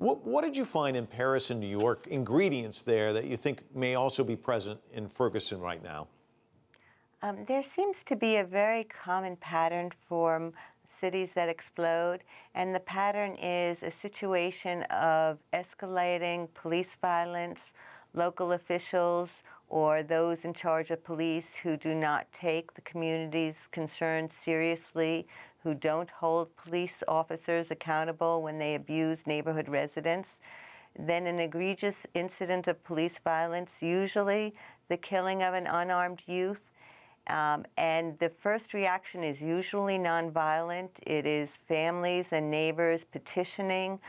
What did you find in Paris and New York, ingredients there that you think may also be present in Ferguson right now? There seems to be a very common pattern for cities that explode, and the pattern is a situation of escalating police violence, local officials, or those in charge of police who do not take the community's concerns seriously, who don't hold police officers accountable when they abuse neighborhood residents. Then an egregious incident of police violence, usually the killing of an unarmed youth. And the first reaction is usually nonviolent. It is families and neighbors petitioning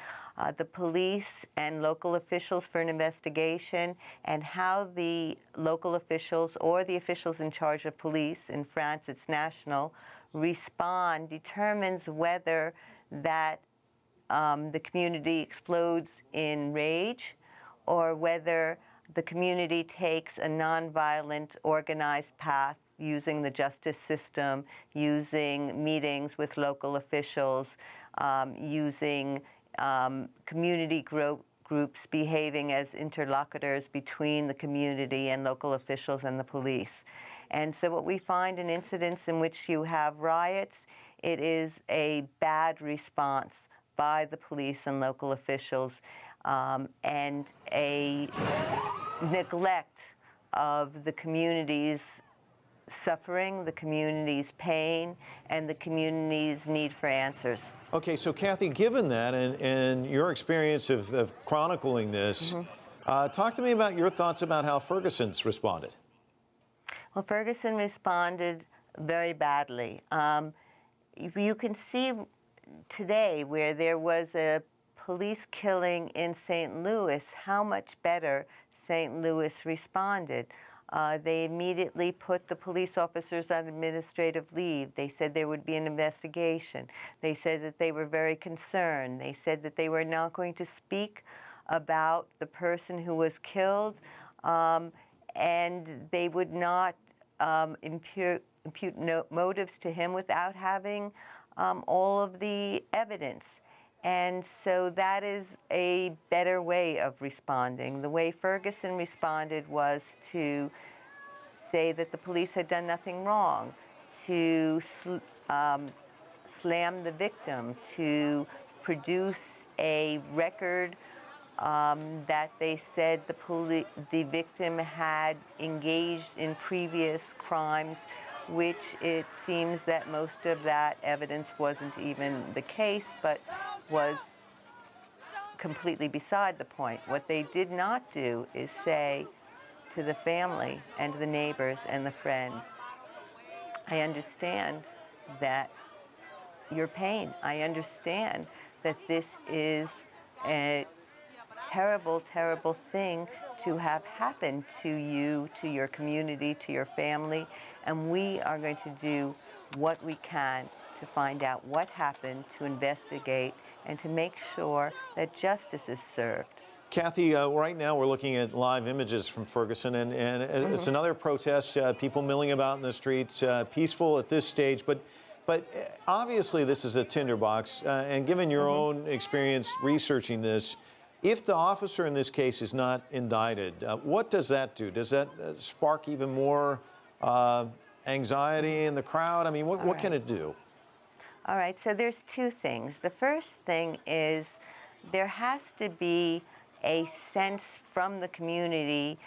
the police and local officials for an investigation, and how the local officials or the officials in charge of police, in France it's national, respond determines whether that the community explodes in rage, or whether the community takes a nonviolent, organized path using the justice system, using meetings with local officials, using community groups behaving as interlocutors between the community and local officials and the police. And so what we find in incidents in which you have riots, it is a bad response by the police and local officials, and a neglect of the community's suffering, the community's pain, and the community's need for answers. Okay, so Cathy, given that and your experience of chronicling this, talk to me about your thoughts about how Ferguson's responded. Well, Ferguson responded very badly. You can see today, where there was a police killing in St. Louis, how much better St. Louis responded. They immediately put the police officers on administrative leave. They said there would be an investigation. They said that they were very concerned. They said that they were not going to speak about the person who was killed, and they would not impute motives to him without having all of the evidence. And so that is a better way of responding. The way Ferguson responded was to say that the police had done nothing wrong, to slam the victim, to produce a record that they said the victim had engaged in previous crimes, which it seems that most of that evidence wasn't even the case, but was completely beside the point. What they did not do is say to the family and the neighbors and the friends, I understand that your pain. I understand that this is a terrible, terrible thing to have happened to you, to your community, to your family, and we are going to do what we can to find out what happened, to investigate, and to make sure that justice is served. Cathy, right now we're looking at live images from Ferguson, and it's another protest, people milling about in the streets, peaceful at this stage, but obviously this is a tinderbox, and given your own experience researching this, if the officer in this case is not indicted, what does that do? Does that spark even more anxiety in the crowd? I mean, what can it do? All right, so there's two things. The first thing is there has to be a sense from the community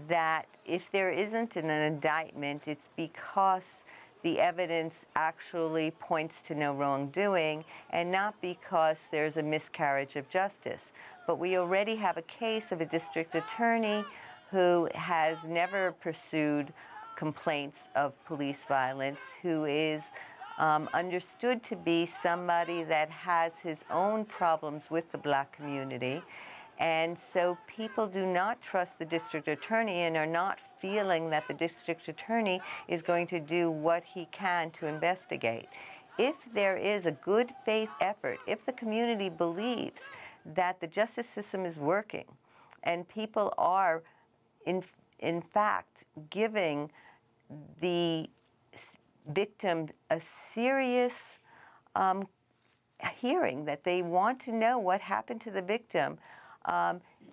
that if there isn't an indictment, it's because the evidence actually points to no wrongdoing and not because there's a miscarriage of justice. But we already have a case of a district attorney who has never pursued complaints of police violence, who is understood to be somebody that has his own problems with the Black community. And so people do not trust the district attorney and are not feeling that the district attorney is going to do what he can to investigate. If there is a good faith effort, if the community believes that the justice system is working and people are in fact giving the victim a serious hearing, that they want to know what happened to the victim,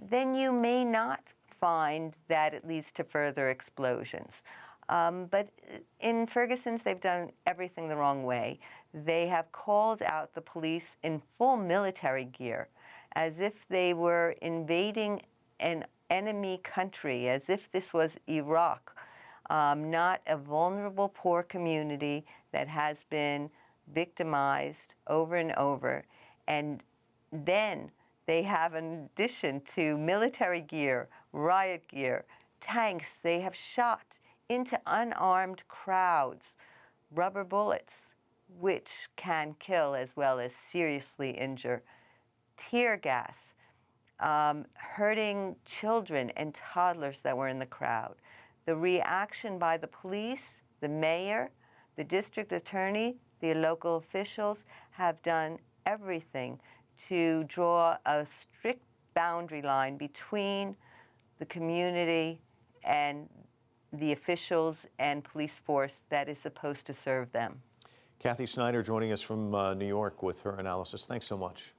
then you may not find that it leads to further explosions. But in Ferguson's, they've done everything the wrong way. They have called out the police in full military gear, as if they were invading an enemy country, as if this was Iraq, not a vulnerable, poor community that has been victimized over and over. And then they have, in addition to military gear, riot gear, tanks, they have shot into unarmed crowds rubber bullets, which can kill as well as seriously injure, tear gas, hurting children and toddlers that were in the crowd. The reaction by the police, the mayor, the district attorney, the local officials have done everything to draw a strict boundary line between the community and the officials and police force that is supposed to serve them. Cathy Schneider joining us from New York with her analysis. Thanks so much.